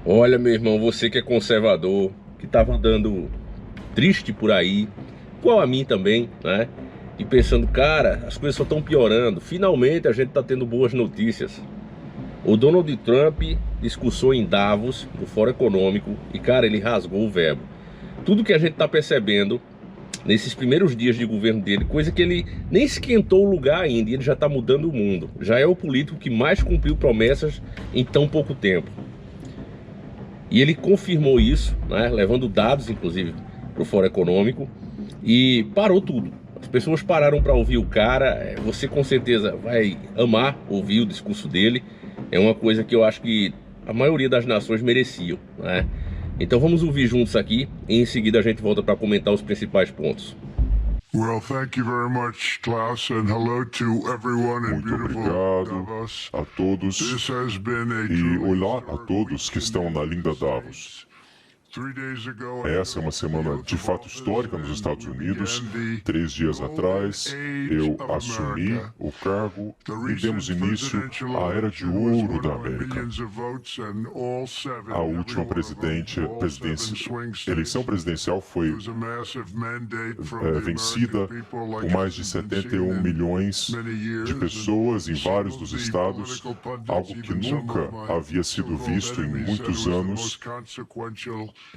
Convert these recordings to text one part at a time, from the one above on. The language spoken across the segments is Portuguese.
Olha, meu irmão, você que é conservador, que estava andando triste por aí, igual a mim também, né? E pensando, cara, as coisas só estão piorando. Finalmente a gente está tendo boas notícias. O Donald Trump discursou em Davos, no Fórum Econômico, e cara, ele rasgou o verbo. Tudo que a gente está percebendo nesses primeiros dias de governo dele, coisa que ele nem esquentou o lugar ainda, e ele já está mudando o mundo. Já é o político que mais cumpriu promessas em tão pouco tempo. E ele confirmou isso, né, levando dados, inclusive, para o Fórum Econômico, e parou tudo. As pessoas pararam para ouvir o cara. Você com certeza vai amar ouvir o discurso dele. É uma coisa que eu acho que a maioria das nações mereciam, né? Então vamos ouvir juntos aqui, e em seguida a gente volta para comentar os principais pontos. Well, thank you very much, Klaus, and hello to everyone in Muito beautiful obrigado Davos. a todos This has been a e truly olá a historic todos week que estão in na the linda United Davos. States. 3 days ago, Essa é uma semana de fato histórica nos Estados Unidos. 3 dias atrás, eu assumi o cargo e demos início à Era de Ouro da América. A última eleição presidencial foi vencida por mais de 71 milhões de pessoas em vários dos estados, algo que nunca havia sido visto em muitos anos.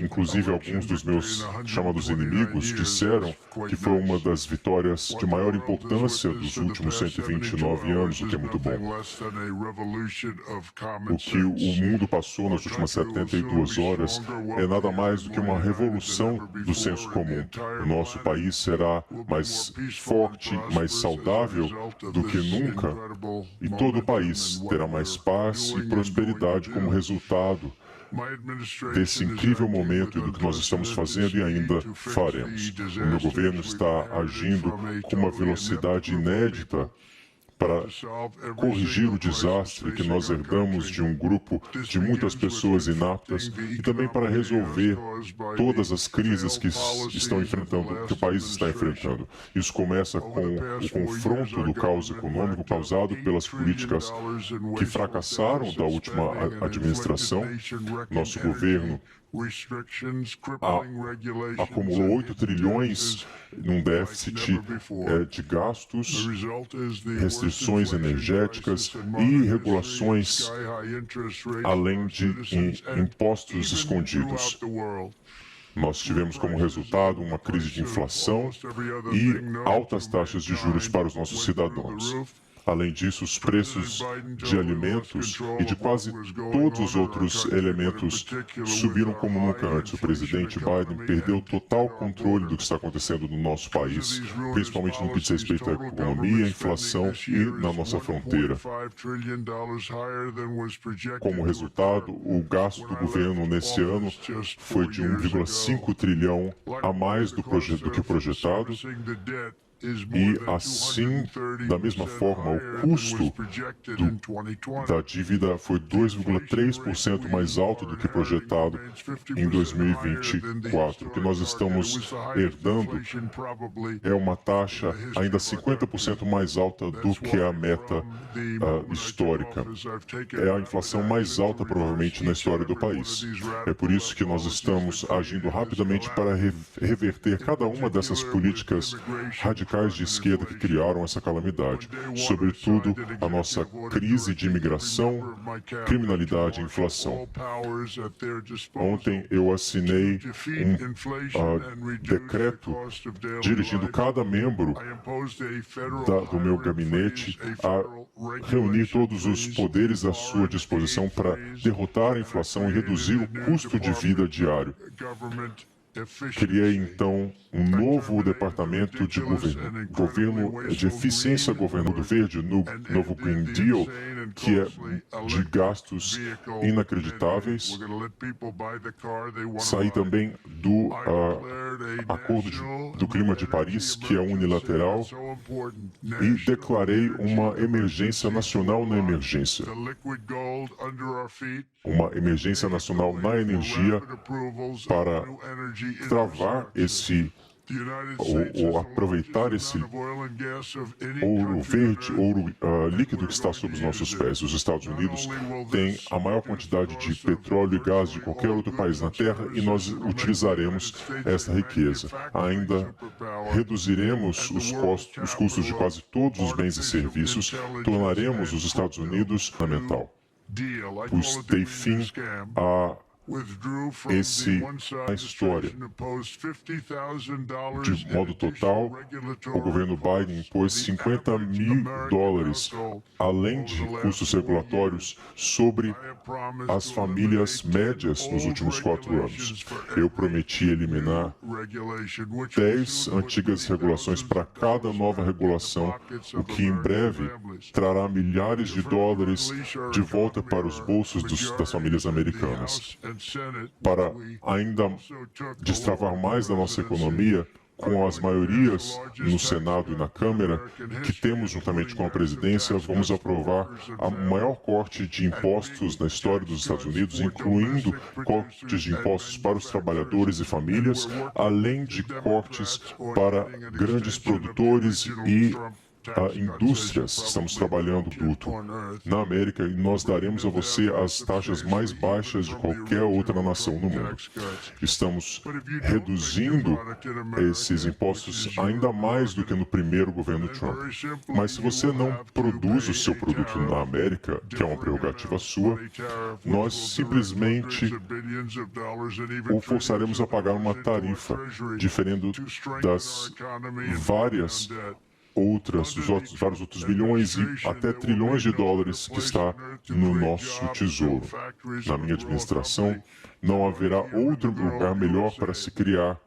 Inclusive, alguns dos meus chamados inimigos disseram que foi uma das vitórias de maior importância dos últimos 129 anos, o que é muito bom. O que o mundo passou nas últimas 72 horas é nada mais do que uma revolução do senso comum. O nosso país será mais forte, mais saudável do que nunca, e todo o país terá mais paz e prosperidade como resultado desse incrível momento e do que nós estamos fazendo e ainda faremos. O meu governo está agindo com uma velocidade inédita para corrigir o desastre que nós herdamos de um grupo de muitas pessoas inaptas e também para resolver todas as crises que o país está enfrentando. Isso começa com o confronto do caos econômico causado pelas políticas que fracassaram da última administração. Nosso governo acumulou 8 trilhões num déficit de gastos, restrições energéticas e regulações, além de impostos escondidos. Nós tivemos como resultado uma crise de inflação e altas taxas de juros para os nossos cidadãos. Além disso, os preços de alimentos e de quase todos os outros elementos subiram como nunca antes. O presidente Biden perdeu total controle do que está acontecendo no nosso país, principalmente no que diz respeito à economia, à inflação e na nossa fronteira. Como resultado, o gasto do governo nesse ano foi de 1,5 trilhão a mais do que projetado. E assim, da mesma forma, o custo da dívida foi 2,3% mais alto do que projetado em 2024. O que nós estamos herdando é uma taxa ainda 50% mais alta do que a meta histórica. É a inflação mais alta, provavelmente, na história do país. É por isso que nós estamos agindo rapidamente para reverter cada uma dessas políticas radicais de esquerda que criaram essa calamidade, sobretudo a nossa crise de imigração, criminalidade e inflação. Ontem eu assinei um decreto dirigindo cada membro do meu gabinete a reunir todos os poderes à sua disposição para derrotar a inflação e reduzir o custo de vida diário. Criei, então, um novo departamento de governo de eficiência governado verde, no novo Green Deal, que é de gastos inacreditáveis. Saí também do Acordo do Clima de Paris, que é unilateral, e declarei uma emergência nacional na emergência. Uma emergência nacional na energia para travar esse ou aproveitar esse ouro verde, ouro líquido que está sob os nossos pés. Os Estados Unidos têm a maior quantidade de petróleo e gás de qualquer outro país na Terra e nós utilizaremos essa riqueza. Ainda reduziremos os custos de quase todos os bens e serviços, tornaremos os Estados Unidos fundamental. Dei fim a a história. De modo total, o governo Biden impôs $50 mil, além de custos regulatórios, sobre as famílias médias nos últimos 4 anos. Eu prometi eliminar 10 antigas regulações para cada nova regulação, o que em breve trará milhares de dólares de volta para os bolsos das famílias americanas. Para ainda destravar mais da nossa economia, com as maiorias no Senado e na Câmara, que temos juntamente com a presidência, vamos aprovar o maior corte de impostos na história dos Estados Unidos, incluindo cortes de impostos para os trabalhadores e famílias, além de cortes para grandes produtores e indústrias. Estamos trabalhando tudo na América e nós daremos a você as taxas mais baixas de qualquer outra nação no mundo. Estamos reduzindo esses impostos ainda mais do que no primeiro governo Trump. Mas se você não produz o seu produto na América, que é uma prerrogativa sua, nós simplesmente o forçaremos a pagar uma tarifa, diferente das vários bilhões e até trilhões de dólares que está no nosso tesouro. Na minha administração, não haverá outro lugar melhor para se criar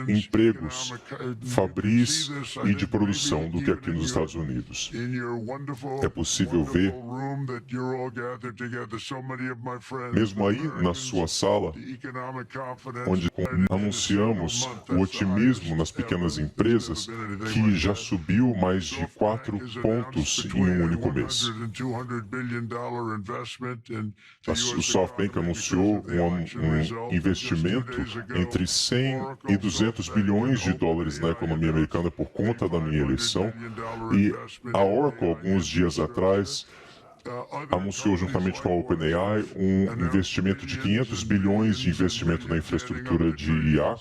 empregos, fabris e de produção do que aqui nos Estados Unidos. É possível ver, mesmo aí na sua sala, onde anunciamos o otimismo nas pequenas empresas, que já subiu mais de 4 pontos em um único mês. O SoftBank anunciou um investimento entre 100 e 200 bilhões de dólares na economia americana por conta da minha eleição, e a Oracle, alguns dias atrás, anunciou juntamente com a OpenAI um investimento de 500 bilhões de investimento na infraestrutura de IA,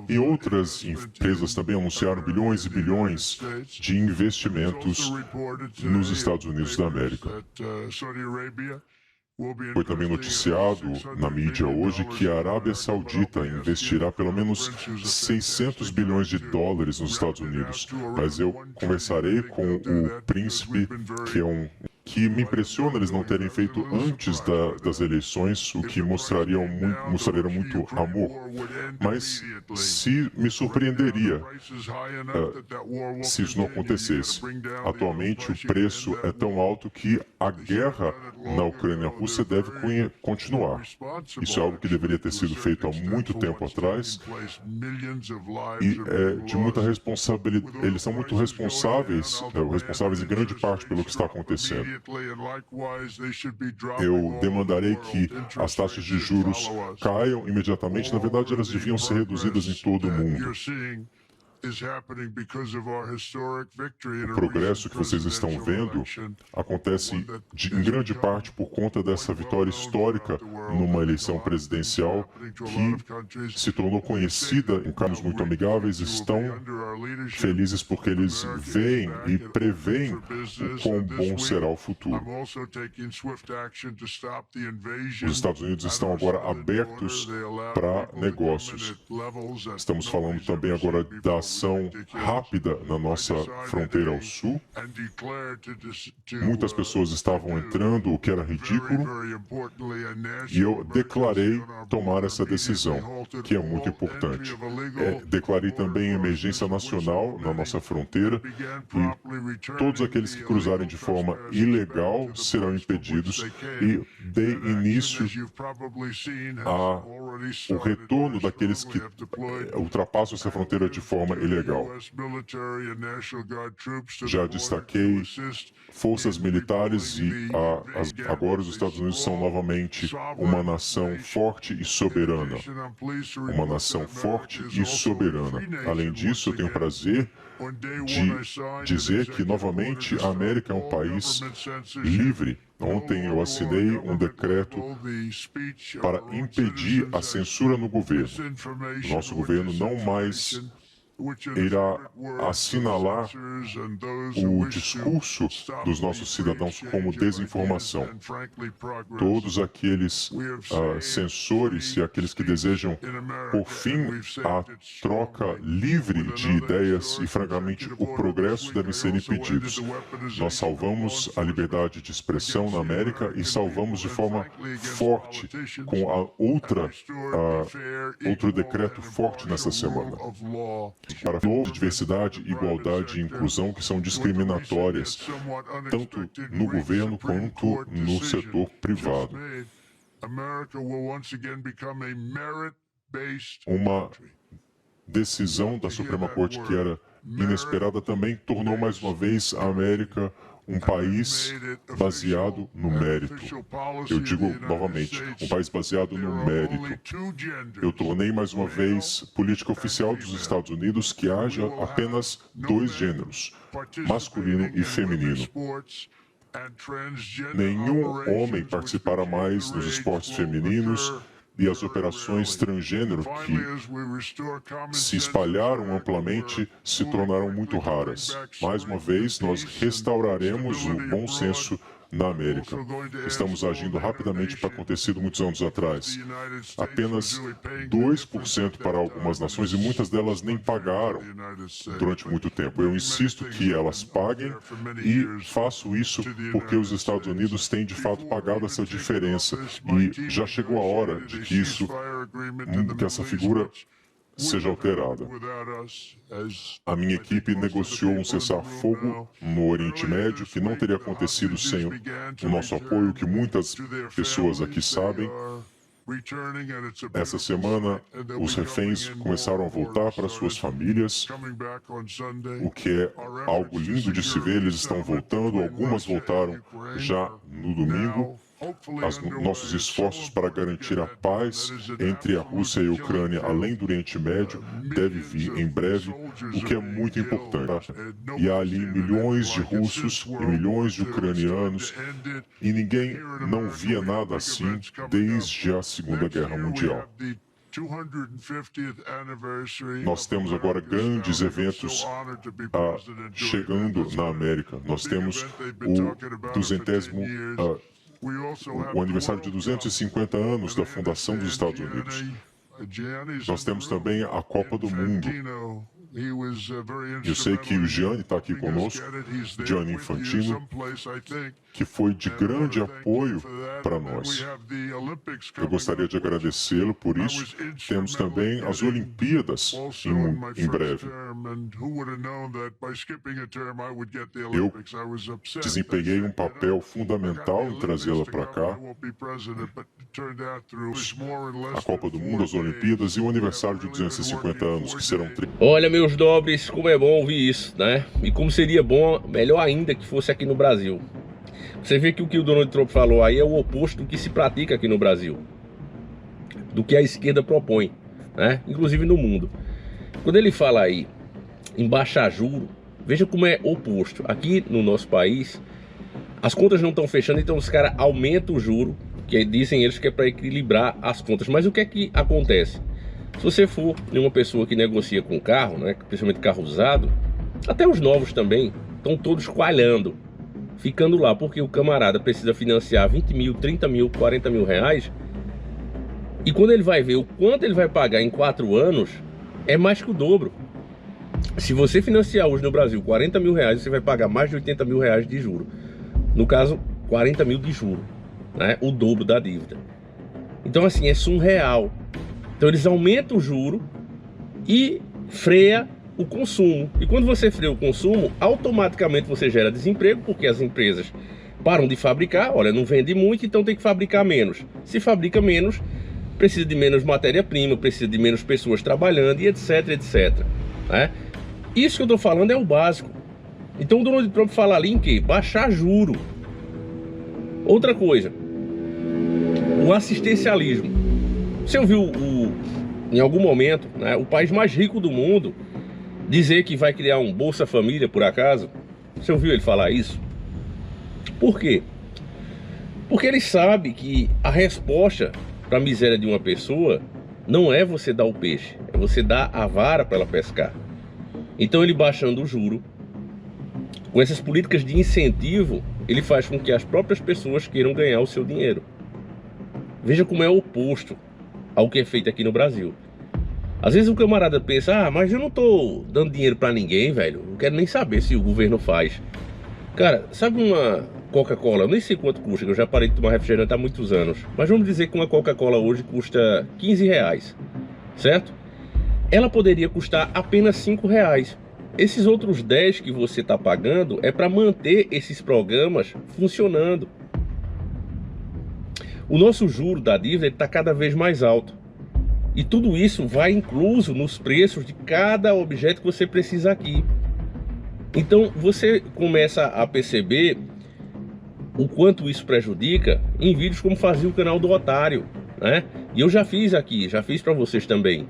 e outras empresas também anunciaram bilhões e bilhões de investimentos nos Estados Unidos da América. Foi também noticiado na mídia hoje que a Arábia Saudita investirá pelo menos 600 bilhões de dólares nos Estados Unidos. Mas eu conversarei com o príncipe, que me impressiona eles não terem feito antes das eleições, o que mostraria muito amor. Mas me surpreenderia se isso não acontecesse. Atualmente, o preço é tão alto que a guerra na Ucrânia-Rússia deve continuar. Isso é algo que deveria ter sido feito há muito tempo atrás e é de muita responsabilidade. Eles são muito responsáveis em grande parte pelo que está acontecendo. Eu demandarei que as taxas de juros caiam imediatamente. Na verdade, elas deviam ser reduzidas em todo o mundo. O progresso que vocês estão vendo acontece em grande parte por conta dessa vitória histórica numa eleição presidencial que se tornou conhecida em caminhos muito amigáveis. Estão felizes porque eles veem e preveem o quão bom será o futuro. Os Estados Unidos estão agora abertos para negócios. Estamos falando também agora da ação rápida na nossa fronteira ao sul. Muitas pessoas estavam entrando, o que era ridículo, e eu declarei tomar essa decisão, que é muito importante. Declarei também emergência nacional na nossa fronteira e todos aqueles que cruzarem de forma ilegal serão impedidos, e dei início a o retorno daqueles que ultrapassam essa fronteira de forma ilegal. Já destaquei forças militares e agora os Estados Unidos são novamente uma nação forte e soberana. Uma nação forte e soberana. Além disso, eu tenho o prazer de dizer que, novamente, a América é um país livre. Ontem eu assinei um decreto para impedir a censura no governo. Nosso governo não mais irá assinalar o discurso dos nossos cidadãos como desinformação. Todos aqueles censores e aqueles que desejam, por fim, a troca livre de ideias e, francamente, o progresso devem ser impedidos. Nós salvamos a liberdade de expressão na América e salvamos de forma forte com outro decreto forte nessa semana. Para de diversidade, igualdade e inclusão que são discriminatórias, tanto no governo quanto no setor privado. Uma decisão da Suprema Corte que era inesperada também tornou mais uma vez a América um país baseado no mérito. Eu digo novamente, um país baseado no mérito. Eu tornei mais uma vez política oficial dos Estados Unidos que haja apenas 2 gêneros, masculino e feminino. Nenhum homem participará mais nos esportes femininos e as operações transgênero que se espalharam amplamente se tornaram muito raras. Mais uma vez, nós restauraremos o bom senso na América. Estamos agindo rapidamente para acontecido muitos anos atrás. Apenas 2% para algumas nações e muitas delas nem pagaram durante muito tempo. Eu insisto que elas paguem e faço isso porque os Estados Unidos têm de fato pagado essa diferença e já chegou a hora de que essa figura seja alterada. A minha equipe negociou um cessar-fogo no Oriente Médio que não teria acontecido sem o nosso apoio, que muitas pessoas aqui sabem. Essa semana, os reféns começaram a voltar para suas famílias, o que é algo lindo de se ver. Eles estão voltando, algumas voltaram já no domingo. Nossos esforços para garantir a paz entre a Rússia e a Ucrânia, além do Oriente Médio, deve vir em breve, o que é muito importante. E há ali milhões de russos e milhões de ucranianos, e ninguém não via nada assim desde a Segunda Guerra Mundial. Nós temos agora grandes eventos chegando na América. Nós temos o aniversário de 250 anos da fundação dos Estados Unidos. Nós temos também a Copa do Mundo. Eu sei que o Gianni está aqui conosco, Gianni Infantino, que foi de grande apoio para nós. Eu gostaria de agradecê-lo por isso. Temos também as Olimpíadas em breve. Eu desempenhei um papel fundamental em trazê-la para cá. A Copa do Mundo, as Olimpíadas e o aniversário de 250 anos, que serão... Olha, meus nobres, como é bom ouvir isso, né? E como seria bom, melhor ainda, que fosse aqui no Brasil. Você vê que o Donald Trump falou aí é o oposto do que se pratica aqui no Brasil, do que a esquerda propõe, né? Inclusive no mundo. Quando ele fala aí em baixar juro, veja como é oposto. Aqui no nosso país, as contas não estão fechando, então os caras aumentam o juro, que dizem eles que é para equilibrar as contas. Mas o que é que acontece? Se você for uma pessoa que negocia com carro, né, principalmente carro usado, até os novos também, estão todos coalhando, ficando lá, porque o camarada precisa financiar 20 mil, 30 mil, 40 mil reais, e quando ele vai ver o quanto ele vai pagar em 4 anos, é mais que o dobro. Se você financiar hoje no Brasil 40 mil reais, você vai pagar mais de 80 mil reais de juro. No caso, 40 mil de juro, né, o dobro da dívida. Então assim, é surreal. Então eles aumentam o juro e freia o consumo. E quando você freia o consumo, automaticamente você gera desemprego, porque as empresas param de fabricar. Olha, não vende muito, então tem que fabricar menos. Se fabrica menos, precisa de menos matéria-prima, precisa de menos pessoas trabalhando e etc, etc, né? Isso que eu estou falando é o básico. Então o Donald Trump fala ali em quê? Baixar juro. Outra coisa, o assistencialismo. Você ouviu em algum momento, né, o país mais rico do mundo dizer que vai criar um Bolsa Família, por acaso? Você ouviu ele falar isso? Por quê? Porque ele sabe que a resposta para a miséria de uma pessoa não é você dar o peixe, é você dar a vara para ela pescar. Então ele baixando o juro, com essas políticas de incentivo, ele faz com que as próprias pessoas queiram ganhar o seu dinheiro. Veja como é o oposto ao que é feito aqui no Brasil. Às vezes o camarada pensa, ah, mas eu não tô dando dinheiro para ninguém, velho, não quero nem saber se o governo faz. Cara, sabe uma Coca-Cola, eu nem sei quanto custa, que eu já parei de tomar refrigerante há muitos anos, mas vamos dizer que uma Coca-Cola hoje custa 15 reais, certo? Ela poderia custar apenas 5 reais. Esses outros 10 que você está pagando é para manter esses programas funcionando. O nosso juro da dívida está cada vez mais alto. E tudo isso vai incluso nos preços de cada objeto que você precisa aqui. Então você começa a perceber o quanto isso prejudica em vídeos como fazia o canal do Otário, né? E eu já fiz aqui, já fiz para vocês também.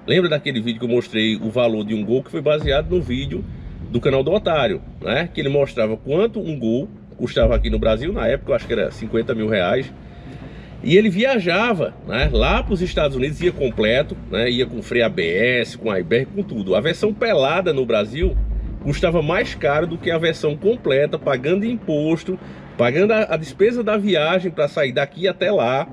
Lembra daquele vídeo que eu mostrei o valor de um gol que foi baseado no vídeo do canal do Otário, né? Que ele mostrava quanto um gol custava aqui no Brasil, na época eu acho que era 50 mil reais. E ele viajava, né, lá para os Estados Unidos, ia completo, né, ia com freio ABS, com airbag, com tudo. A versão pelada no Brasil custava mais caro do que a versão completa, pagando imposto, pagando a despesa da viagem para sair daqui até lá,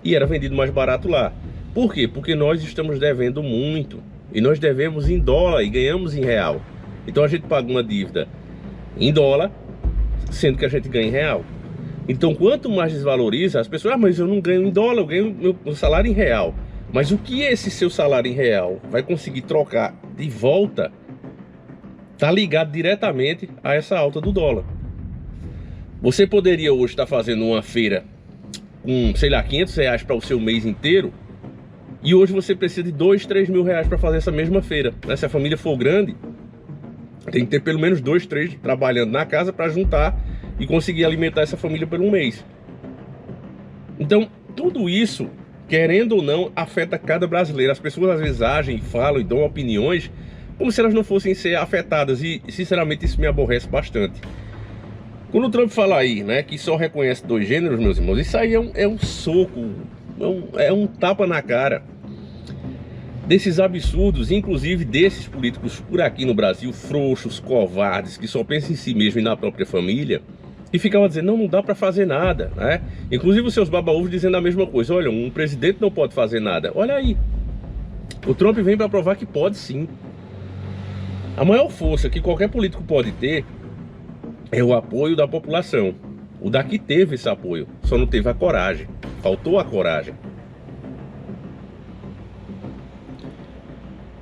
e era vendido mais barato lá. Por quê? Porque nós estamos devendo muito, e nós devemos em dólar e ganhamos em real. Então a gente paga uma dívida em dólar, sendo que a gente ganha em real. Então quanto mais desvaloriza, as pessoas, ah, mas eu não ganho em dólar, eu ganho meu salário em real. Mas o que esse seu salário em real vai conseguir trocar de volta, está ligado diretamente a essa alta do dólar. Você poderia hoje estar fazendo uma feira com, sei lá, 500 reais para o seu mês inteiro, e hoje você precisa de 2, 3 mil reais para fazer essa mesma feira, né? Se a família for grande, tem que ter pelo menos 2, 3 trabalhando na casa para juntar e conseguir alimentar essa família por um mês. Então, tudo isso, querendo ou não, afeta cada brasileiro. As pessoas às vezes agem, falam e dão opiniões como se elas não fossem ser afetadas, e sinceramente isso me aborrece bastante. Quando o Trump fala aí, né, que só reconhece 2 gêneros, meus irmãos, isso aí é um soco, é um tapa na cara desses absurdos, inclusive desses políticos por aqui no Brasil, frouxos, covardes, que só pensam em si mesmo e na própria família, e ficava dizendo, não dá para fazer nada, né? Inclusive os seus baba-ovos dizendo a mesma coisa, olha, um presidente não pode fazer nada. Olha aí, o Trump vem para provar que pode sim. A maior força que qualquer político pode ter é o apoio da população. O daqui teve esse apoio, só não teve a coragem, faltou a coragem.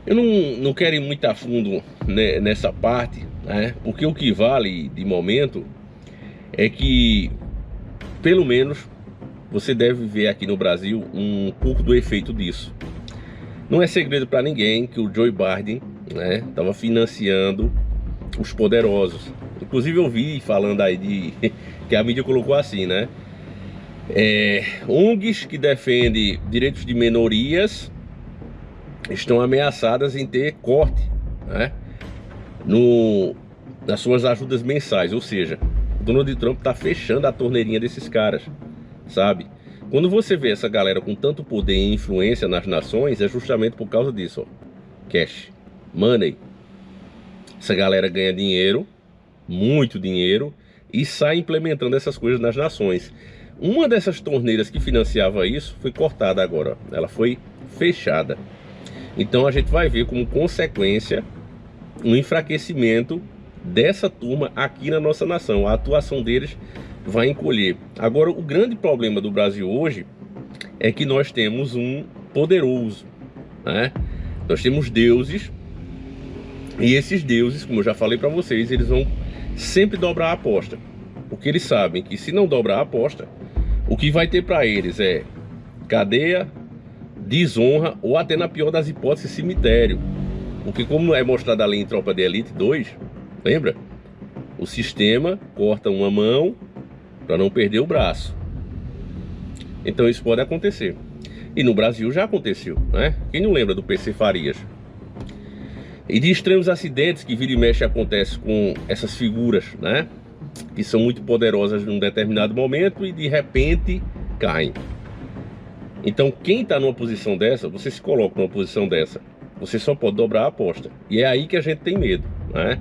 Eu não quero ir muito a fundo, né, nessa parte, né, porque o que vale de momento é que, pelo menos, você deve ver aqui no Brasil um pouco do efeito disso. Não é segredo para ninguém que o Joe Biden, né, estava financiando os poderosos. Inclusive eu vi falando aí que a mídia colocou assim, né? ONGs que defendem direitos de minorias estão ameaçadas em ter corte, né, nas suas ajudas mensais. Ou seja, o Donald Trump está fechando a torneirinha desses caras, sabe? Quando você vê essa galera com tanto poder e influência nas nações, é justamente por causa disso, ó. Cash, money. Essa galera ganha dinheiro, muito dinheiro, e sai implementando essas coisas nas nações. Uma dessas torneiras que financiava isso foi cortada agora, ó. Ela foi fechada. Então a gente vai ver como consequência um enfraquecimento dessa turma aqui na nossa nação. A atuação deles vai encolher. Agora, o grande problema do Brasil hoje é que nós temos um poderoso, né? Nós temos deuses, e esses deuses, como eu já falei para vocês, eles vão sempre dobrar a aposta, porque eles sabem que se não dobrar a aposta, o que vai ter para eles é cadeia, desonra ou até, na pior das hipóteses, cemitério. Porque, como é mostrado ali em Tropa de Elite 2, lembra? O sistema corta uma mão para não perder o braço. Então isso pode acontecer. E no Brasil já aconteceu, né? Quem não lembra do PC Farias? E de extremos acidentes que vira e mexe acontece com essas figuras, né? Que são muito poderosas num determinado momento e de repente caem. Então quem está numa posição dessa, você se coloca numa posição dessa, você só pode dobrar a aposta. E é aí que a gente tem medo, né?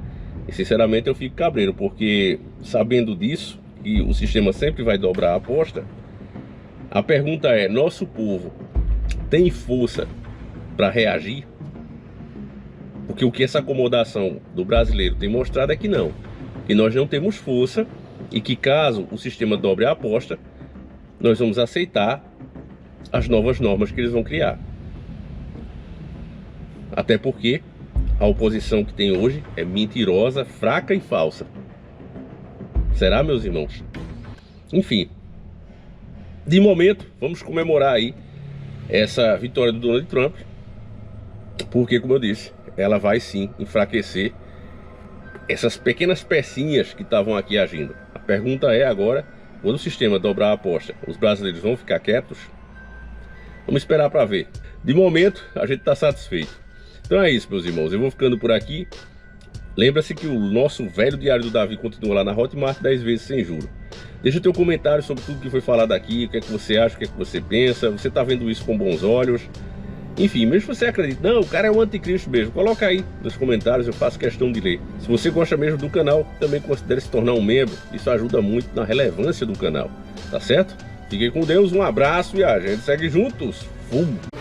E sinceramente eu fico cabreiro, porque sabendo disso, que o sistema sempre vai dobrar a aposta, a pergunta é, nosso povo tem força para reagir? Porque o que essa acomodação do brasileiro tem mostrado é que não. Que nós não temos força e que caso o sistema dobre a aposta, nós vamos aceitar as novas normas que eles vão criar. Até porque a oposição que tem hoje é mentirosa, fraca e falsa. Será, meus irmãos? Enfim, de momento, vamos comemorar aí essa vitória do Donald Trump, porque, como eu disse, ela vai sim enfraquecer essas pequenas pecinhas que estavam aqui agindo. A pergunta é agora, quando o sistema dobrar a aposta, os brasileiros vão ficar quietos? Vamos esperar para ver. De momento, a gente está satisfeito. Então é isso, meus irmãos, eu vou ficando por aqui. Lembra-se que o nosso velho Diário do Davi continua lá na Hotmart 10 vezes sem juro. Deixa o teu comentário sobre tudo que foi falado aqui, o que é que você acha, o que é que você pensa, você está vendo isso com bons olhos. Enfim, mesmo se você acredita, não, o cara é o anticristo mesmo, coloca aí nos comentários, eu faço questão de ler. Se você gosta mesmo do canal, também considere se tornar um membro, isso ajuda muito na relevância do canal, tá certo? Fiquem com Deus, um abraço e a gente segue juntos. Fum!